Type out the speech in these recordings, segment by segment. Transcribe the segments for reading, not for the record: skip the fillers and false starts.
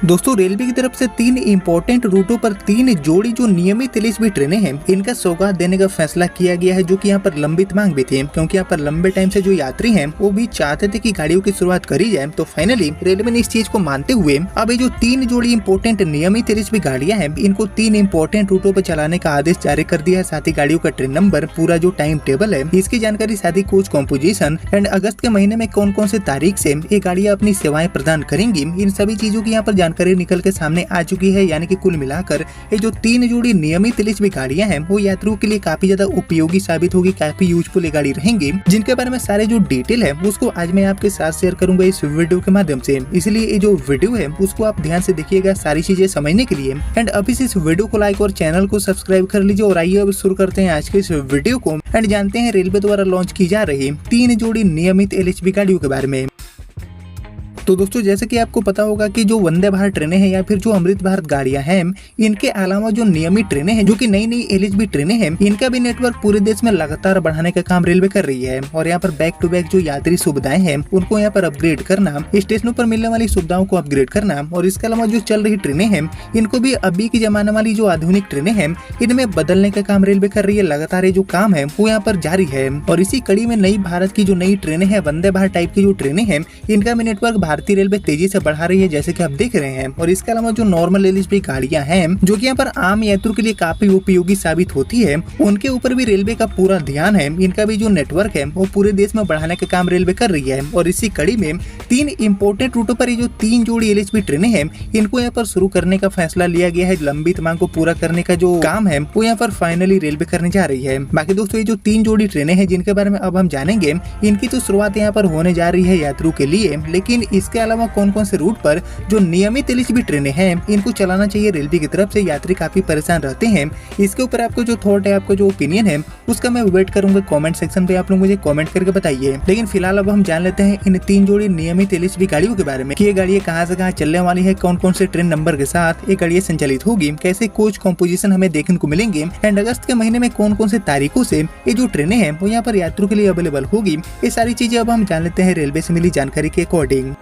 दोस्तों रेलवे की तरफ से 3 इम्पोर्टेंट रूटों पर 3 जोड़ी जो नियमित एलएचबी ट्रेनें हैं इनका सौगात देने का फैसला किया गया है, जो कि यहाँ पर लंबित मांग भी थी, क्योंकि यहाँ पर लंबे टाइम से जो यात्री हैं वो भी चाहते थे कि गाड़ियों की शुरुआत करी जाए। तो फाइनली रेलवे ने इस चीज को मानते हुए अब ये जो 3 जोड़ी इम्पोर्टेंट नियमित एलएचबी गाड़ियां हैं इनको 3 इम्पोर्टेंट रूटों पर चलाने का आदेश जारी कर दिया है। साथ ही गाड़ियों का ट्रेन नंबर, पूरा जो टाइम टेबल है इसकी जानकारी, साथ ही कोच कॉम्पोजिशन एंड अगस्त के महीने में कौन कौन से तारीख से ये गाड़ियां अपनी सेवाएं प्रदान करेंगी, इन सभी चीजों की यहाँ पर जानकारी निकल के सामने आ चुकी है। यानी कि कुल मिलाकर ये जो 3 जोड़ी नियमित एलएचबी गाड़ियां हैं वो यात्रियों के लिए काफी ज्यादा उपयोगी साबित होगी, काफी यूजफुल गाड़ी रहेंगी, जिनके बारे में सारे जो डिटेल है उसको आज मैं आपके साथ शेयर करूंगा इस वीडियो के माध्यम से। इसलिए ये जो वीडियो है उसको आप ध्यान से देखिएगा सारी चीजें समझने के लिए। एंड अभी से इस वीडियो को लाइक और चैनल को सब्सक्राइब कर लीजिए। और आइए अब शुरू करते हैं आज के इस वीडियो को एंड जानते हैं रेलवे द्वारा लॉन्च की जा रही 3 जोड़ी नियमित एलएचबी गाड़ियों के बारे में। तो दोस्तों जैसे कि आपको पता होगा कि जो वंदे भारत ट्रेनें हैं या फिर जो अमृत भारत गाड़ियां हैं, इनके अलावा जो नियमित ट्रेनें हैं जो कि नई नई एलएचबी ट्रेनें हैं, इनका भी नेटवर्क पूरे देश में लगातार बढ़ाने का काम रेलवे कर रही है। और यहाँ पर बैक टू बैक जो यात्री सुविधाएं हैं उनको यहाँ पर अपग्रेड करना, स्टेशनों पर मिलने वाली सुविधाओं को अपग्रेड करना, और इसके अलावा जो चल रही ट्रेनें हैं इनको भी अभी के जमाने वाली जो आधुनिक ट्रेनें हैं इनमें बदलने का काम रेलवे कर रही है। लगातार ये जो काम है वो यहाँ पर जारी है। और इसी कड़ी में नई भारत की जो नई ट्रेनें हैं, वंदे भारत टाइप की जो ट्रेनें हैं, इनका भी नेटवर्क भारतीय रेलवे तेजी से बढ़ा रही है, जैसे कि आप देख रहे हैं। और इसके अलावा जो नॉर्मल एलएचबी गाड़ियां हैं जो कि यहाँ पर आम यात्रियों के लिए काफी उपयोगी साबित होती है, उनके ऊपर भी रेलवे का पूरा ध्यान है। इनका भी जो नेटवर्क है वो पूरे देश में बढ़ाने का काम रेलवे कर रही है। और इसी कड़ी में 3 इम्पोर्टेंट रूटों पर ये जो 3 जोड़ी एलएचबी ट्रेनें हैं इनको यहाँ पर शुरू करने का फैसला लिया गया है। लंबित मांग को पूरा करने का जो काम है वो यहाँ पर फाइनली रेलवे करने जा रही है। बाकी दोस्तों ये जो 3 जोड़ी ट्रेनें हैं जिनके बारे में अब हम जानेंगे, इनकी तो शुरुआत यहाँ पर होने जा रही है यात्रियों के लिए, लेकिन इसके अलावा कौन कौन से रूट पर जो नियमित एलएचबी ट्रेनें हैं इनको चलाना चाहिए रेलवे की तरफ से, यात्री काफी परेशान रहते हैं। इसके ऊपर आपको जो थॉट है, आपको जो ओपिनियन है उसका मैं वेट करूंगा कमेंट सेक्शन पे, आप लोग मुझे कमेंट करके बताइए। लेकिन फिलहाल अब हम जान लेते हैं इन 3 जोड़ी नियमित एलएचबी गाड़ियों के बारे में कि ये गाड़ियां कहां से कहां चलने वाली है, कौन कौन से ट्रेन नंबर के साथ ये गाड़ियां संचालित होगी, कैसे कोच कॉम्पोजिशन हमें देखने को मिलेंगे, एंड अगस्त के महीने में कौन कौन से तारीखों से ये जो ट्रेनें हैं वो यहाँ पर यात्रियों के लिए अवेलेबल होगी। ये सारी चीजें अब हम जान लेते हैं रेलवे से मिली जानकारी के अकॉर्डिंग।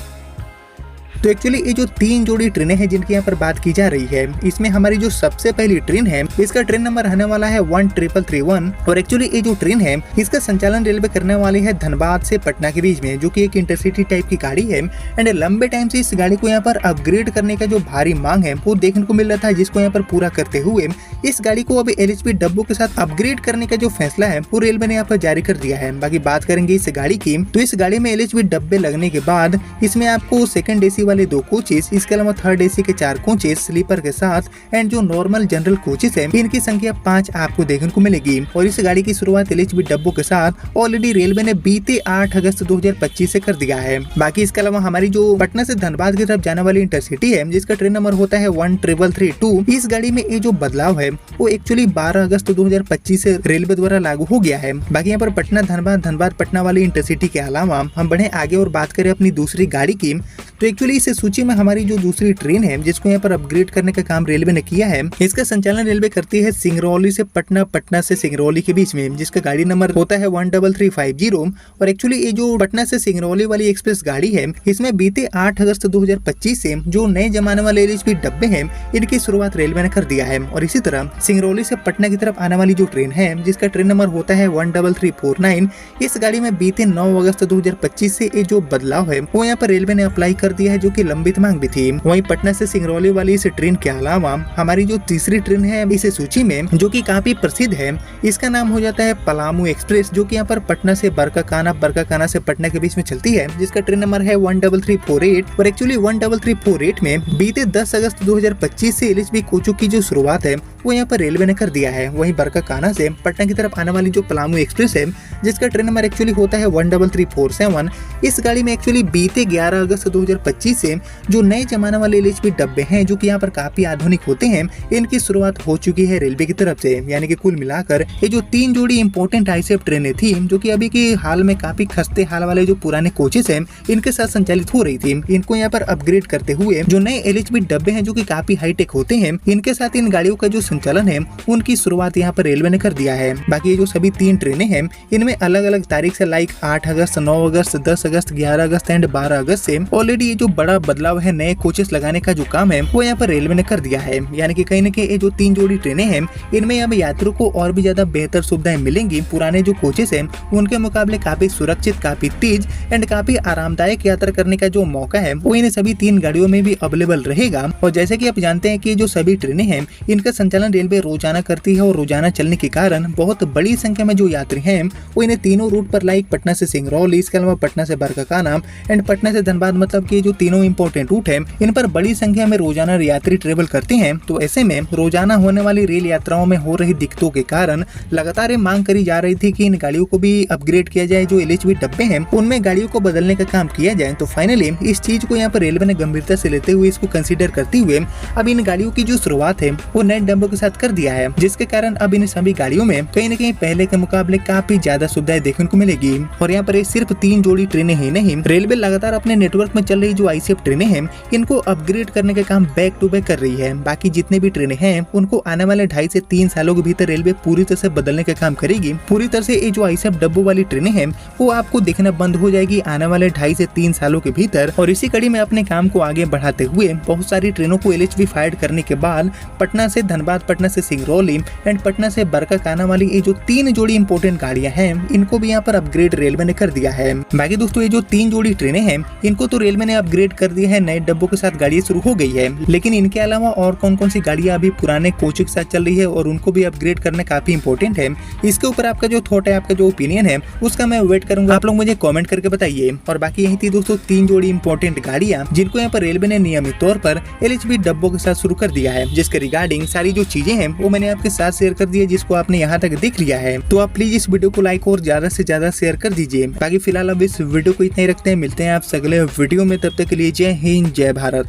तो एक्चुअली ये जो 3 जोड़ी ट्रेनें हैं जिनकी यहाँ पर बात की जा रही है, इसमें हमारी जो सबसे पहली ट्रेन है इसका ट्रेन नंबर रहने वाला है 1331। और एक्चुअली ये जो ट्रेन है इसका संचालन रेलवे करने वाली है धनबाद से पटना के बीच में, जो कि एक इंटरसिटी टाइप की गाड़ी है। एंड लंबे टाइम से इस गाड़ी को यहाँ पर अपग्रेड करने का जो भारी मांग है वो देखने को मिल रहा था, जिसको यहाँ पर पूरा करते हुए इस गाड़ी को अब एलएचबी डब्बों के साथ अपग्रेड करने का जो फैसला है वो रेलवे ने यहाँ पर जारी कर दिया है। बाकी बात करेंगे इस गाड़ी की, तो इस गाड़ी में एलएचबी डब्बे लगने के बाद इसमें आपको सेकंड एसी वाले 2 कोचेस, इसके अलावा थर्ड एसी के 4 कोचेस स्लीपर के साथ, एंड जो नॉर्मल जनरल कोचेस है इनकी संख्या 5 आपको देखने को मिलेगी। और इस गाड़ी की शुरुआत एलएचबी डब्बों के साथ ऑलरेडी रेलवे ने बीते 8 अगस्त 2025 से कर दिया है। बाकी इसके अलावा हमारी जो पटना से धनबाद की तरफ जाने वाली इंटरसिटी है जिसका ट्रेन नंबर होता है 1332, इस गाड़ी में ये जो बदलाव है वो एक्चुअली 12 अगस्त 2025 से रेलवे द्वारा लागू हो गया है। बाकी यहाँ पर पटना धनबाद, धनबाद पटना वाली इंटरसिटी के अलावा हम बढ़े आगे और बात करें अपनी दूसरी गाड़ी की, तो एक्चुअली इस सूची में हमारी जो दूसरी ट्रेन है जिसको यहाँ पर अपग्रेड करने का काम रेलवे ने किया है, इसका संचालन रेलवे करती है सिंगरौली से पटना, पटना से सिंगरौली के बीच में, जिसका गाड़ी नंबर होता है 13350। और एक्चुअली ये जो पटना से सिंगरौली वाली एक्सप्रेस गाड़ी है इसमें बीते 8 अगस्त 2025 से जो नए जमाने वाले एलएचबी डब्बे हैं इनकी शुरुआत रेलवे ने कर दिया है। और इसी तरह सिंगरौली से पटना की तरफ आने वाली जो ट्रेन है जिसका ट्रेन नंबर होता है 13349, इस गाड़ी में बीते 9 अगस्त 2025 से ये जो बदलाव है वो यहाँ पर रेलवे ने अप्लाई कर दिया है, जो कि लंबित मांग भी थी। वहीं पटना से सिंगरौली वाली इस ट्रेन के अलावा हमारी जो तीसरी ट्रेन है इस सूची में जो कि काफी प्रसिद्ध है, इसका नाम हो जाता है पलामू एक्सप्रेस, जो कि यहाँ पर पटना से बरकाकाना, बरकाकाना से पटना के बीच में चलती है, जिसका ट्रेन नंबर है 13348। और एक्चुअली 13348 में बीते 10 अगस्त 2025 से एलएचबी कोचों की जो शुरुआत है वो यहाँ पर रेलवे ने कर दिया है। वहीं बरकाकाना से पटना की तरफ आने वाली जो पलामू एक्सप्रेस है जिसका ट्रेन नंबर एक्चुअली होता है 13347, इस गाड़ी में एक्चुअली बीते 11 अगस्त 2025 से जो नए जमाने वाले एलएचबी डब्बे हैं जो कि यहाँ पर काफी आधुनिक होते हैं इनकी शुरुआत हो चुकी है रेलवे की तरफ से। यानी कि कुल मिलाकर ये जो 3 जोड़ी इंपोर्टेंट आईसेफ ट्रेनें थी जो कि अभी के हाल में काफी खस्ते हाल वाले जो पुराने कोचेस हैं इनके साथ संचालित हो रही थी, इनको यहाँ पर अपग्रेड करते हुए जो नए एलएचबी डब्बे हैं जो कि काफी हाईटेक होते हैं इनके साथ इन गाड़ियों का जो संचालन है उनकी शुरुआत यहाँ पर रेलवे ने कर दिया है। बाकी ये जो सभी 3 ट्रेनें हैं इनमें अलग अलग तारीख से like 8 August, 9 August, 10 August, 11 August and 12 अगस्त से ऑलरेडी ये जो बड़ा बदलाव है नए कोचेस लगाने का जो काम है वो यहाँ पर रेलवे ने कर दिया है। यानी कि कहीं न कहीं ये जो 3 जोड़ी ट्रेनें हैं इनमें अब यात्रियों को और भी ज्यादा बेहतर सुविधाएं मिलेंगी। पुराने जो कोचेस हैं उनके मुकाबले काफी सुरक्षित, काफी तेज एंड काफी आरामदायक यात्रा करने का जो मौका है वो इन सभी 3 गाड़ियों में भी अवेलेबल रहेगा। और जैसे कि आप जानते हैं कि जो सभी ट्रेनें हैं इनका संचालन रेलवे रोजाना करती है और रोजाना चलने के कारण बहुत बड़ी संख्या में जो यात्री हैं वो इन तीनों रूट पर लाइक पटना से सिंगरौली, इसके अलावा पटना से बरकाकाना एंड पटना से धनबाद, मतलब कि जो तीनों इंपॉर्टेंट रूट है इन पर बड़ी संख्या में रोजाना यात्री ट्रेवल करते हैं। तो ऐसे में रोजाना होने वाली रेल यात्राओं में हो रही दिक्कतों के कारण लगातार मांग करी जा रही थी कि इन गाड़ियों को भी अपग्रेड किया जाए। जो LHB डब्बे हैं उनमें गाड़ियों को बदलने का काम किया जाए। तो फाइनली इस चीज को यहाँ पर रेलवे ने गंभीरता से लेते हुए इसको कंसीडर करते हुए अब इन गाड़ियों की जो शुरुआत है वो नए डब्बों के साथ कर दिया है, जिसके कारण अब इन सभी गाड़ियों में कहीं न कहीं पहले के मुकाबले काफी ज्यादा सुविधाएं देखने को मिलेगी। और यहाँ पर सिर्फ 3 जोड़ी ट्रेनें ही नहीं, रेलवे लगातार अपने नेटवर्क में चल रही जो ICF ट्रेनें हैं इनको अपग्रेड करने का काम बैक टू बैक कर रही है। बाकी जितने भी ट्रेनें हैं उनको आने वाले 2.5 से 3 सालों के भीतर रेलवे पूरी तरह से बदलने का काम करेगी। पूरी तरह से ये जो ICF डब्बों वाली ट्रेनें हैं वो आपको दिखना बंद हो जाएगी आने वाले 2.5 से 3 सालों के भीतर। और इसी कड़ी में अपने काम को आगे बढ़ाते हुए बहुत सारी ट्रेनों को LHB फाइड करने के बाद पटना से धनबाद, पटना से सिंगरौली एंड पटना से बरकाकाना वाली ये जो 3 जोड़ी इंपोर्टेंट गाड़ियां हैं इनको भी यहाँ पर अपग्रेड रेलवे ने कर दिया है। बाकी दोस्तों ये जो 3 जोड़ी ट्रेनें हैं इनको तो रेलवे ने अपग्रेड कर दिया है, नए डब्बों के साथ गाड़ियां शुरू हो गई है। लेकिन इनके अलावा और कौन कौन सी गाड़ियां अभी पुराने कोच के साथ चल रही है और उनको भी अपग्रेड करना काफी इंपॉर्टेंट है। इसके ऊपर आपका जो थॉट है, आपका जो ओपिनियन है उसका मैं वेट करूंगा, आप लोग मुझे कमेंट करके बताइए। और बाकी यही थी दोस्तों 3 जोड़ी इंपॉर्टेंट गाड़ियां जिनको यहाँ पर रेलवे ने नियमित तौर पर LHB डब्बों के साथ शुरू कर दिया है, जिसके रिगार्डिंग सारी जो चीजें हैं वो मैंने आपके साथ शेयर कर दी है, जिसको आपने यहाँ तक देख लिया है। तो आप प्लीज इस वीडियो को लाइक और ज्यादा से ज्यादा शेयर कर दीजिए। बाकी फिलहाल अब इस वीडियो को इतना ही रखते हैं, मिलते हैं आप अगले वीडियो में, तब तक के लिए जय हिंद, जय भारत।